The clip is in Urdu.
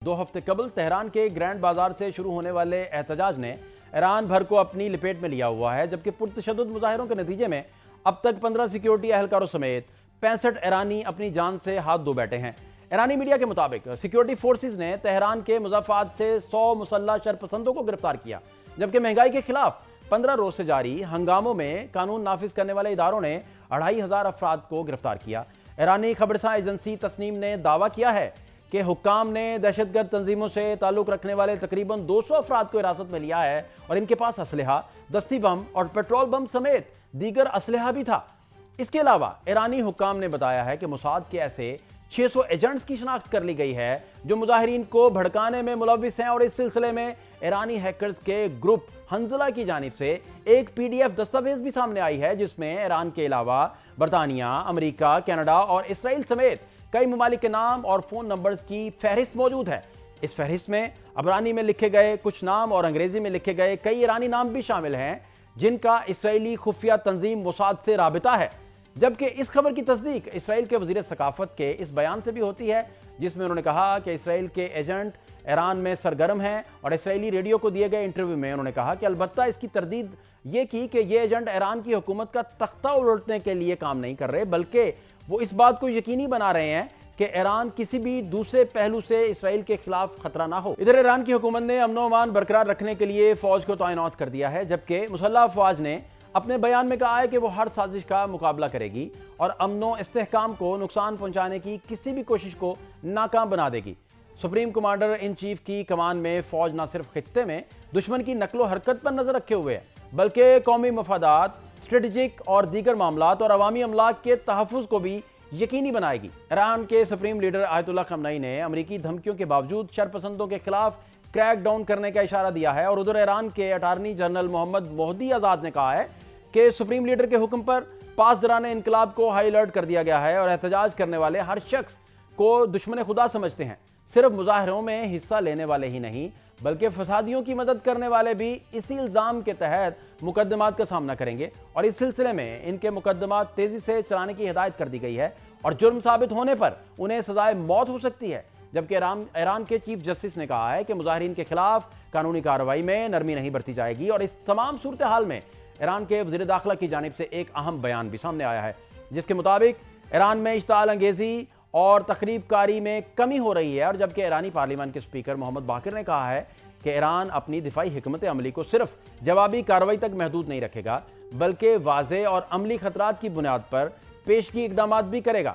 2 ہفتے قبل تہران کے گرینڈ بازار سے شروع ہونے والے احتجاج نے ایران بھر کو اپنی لپیٹ میں لیا ہوا ہے، جبکہ پرتشدد مظاہروں کے نتیجے میں اب تک 15 سیکیورٹی اہلکاروں سمیت 65 ایرانی اپنی جان سے ہاتھ دھو بیٹھے ہیں۔ ایرانی میڈیا کے مطابق سیکیورٹی فورسز نے تہران کے مضافات سے 100 مسلح شرپسندوں کو گرفتار کیا، جبکہ مہنگائی کے خلاف 15 روز سے جاری ہنگاموں میں قانون نافذ کرنے والے اداروں نے 2500 افراد کو گرفتار کیا۔ ایرانی خبرساں ایجنسی تسنیم نے دعویٰ کیا ہے کہ حکام نے دہشت گرد تنظیموں سے تعلق رکھنے والے تقریباً 200 افراد کو حراست میں لیا ہے اور ان کے پاس اسلحہ، دستی بم اور پیٹرول بم سمیت دیگر اسلحہ بھی تھا۔ اس کے علاوہ ایرانی حکام نے بتایا ہے کہ موساد کے ایسے 600 ایجنٹس کی شناخت کر لی گئی ہے جو مظاہرین کو بھڑکانے میں ملوث ہیں، اور اس سلسلے میں ایرانی ہیکرز کے گروپ حنظلہ کی جانب سے ایک PDF دستاویز بھی سامنے آئی ہے، جس میں ایران کے علاوہ برطانیہ، امریکہ، کینیڈا اور اسرائیل سمیت کئی ممالک کے نام اور فون نمبرز کی فہرست موجود ہے۔ اس فہرست میں عبرانی میں لکھے گئے کچھ نام اور انگریزی میں لکھے گئے کئی ایرانی نام بھی شامل ہیں جن کا اسرائیلی خفیہ تنظیم موساد سے رابطہ ہے، جبکہ اس خبر کی تصدیق اسرائیل کے وزیر ثقافت کے اس بیان سے بھی ہوتی ہے، جس میں انہوں نے کہا کہ اسرائیل کے ایجنٹ ایران میں سرگرم ہیں، اور اسرائیلی ریڈیو کو دیے گئے انٹرویو میں انہوں نے کہا کہ البتہ اس کی تردید یہ کی کہ یہ ایجنٹ ایران کی حکومت کا تختہ الٹنے کے لیے کام نہیں کر رہے، بلکہ وہ اس بات کو یقینی بنا رہے ہیں کہ ایران کسی بھی دوسرے پہلو سے اسرائیل کے خلاف خطرہ نہ ہو۔ ادھر ایران کی حکومت نے امن و امان برقرار رکھنے کے لیے فوج کو تعینات کر دیا ہے، جبکہ مسلح افواج نے اپنے بیان میں کہا ہے کہ وہ ہر سازش کا مقابلہ کرے گی اور امن و استحکام کو نقصان پہنچانے کی کسی بھی کوشش کو ناکام بنا دے گی۔ سپریم کمانڈر ان چیف کی کمان میں فوج نہ صرف خطے میں دشمن کی نقل و حرکت پر نظر رکھے ہوئے ہے، بلکہ قومی مفادات، اسٹریٹجک اور دیگر معاملات اور عوامی املاک کے تحفظ کو بھی یقینی بنائے گی۔ ایران کے سپریم لیڈر آیت اللہ خامنئی نے امریکی دھمکیوں کے باوجود شرپسندوں کے خلاف کریک ڈاؤن کرنے کا اشارہ دیا ہے، اور ادھر ایران کے اٹارنی جنرل محمد مہدی آزاد نے کہا ہے کہ سپریم لیڈر کے حکم پر پاسداران انقلاب کو ہائی الرٹ کر دیا گیا ہے اور احتجاج کرنے والے ہر شخص کو دشمن خدا سمجھتے ہیں۔ صرف مظاہروں میں حصہ لینے والے ہی نہیں بلکہ فسادیوں کی مدد کرنے والے بھی اسی الزام کے تحت مقدمات کا سامنا کریں گے، اور اس سلسلے میں ان کے مقدمات تیزی سے چلانے کی ہدایت کر دی گئی ہے، اور جرم ثابت ہونے پر انہیں سزائے موت ہو سکتی ہے۔ جبکہ ایران کے چیف جسٹس نے کہا ہے کہ مظاہرین کے خلاف قانونی کارروائی میں نرمی نہیں برتی جائے گی، اور اس تمام صورتحال میں ایران کے وزیر داخلہ کی جانب سے ایک اہم بیان بھی سامنے آیا ہے، جس کے مطابق ایران میں اشتعال انگیزی اور تخریب کاری میں کمی ہو رہی ہے، اور جبکہ ایرانی پارلیمان کے اسپیکر محمد باقر نے کہا ہے کہ ایران اپنی دفاعی حکمت عملی کو صرف جوابی کارروائی تک محدود نہیں رکھے گا، بلکہ واضح اور عملی خطرات کی بنیاد پر پیشگی اقدامات بھی کرے گا۔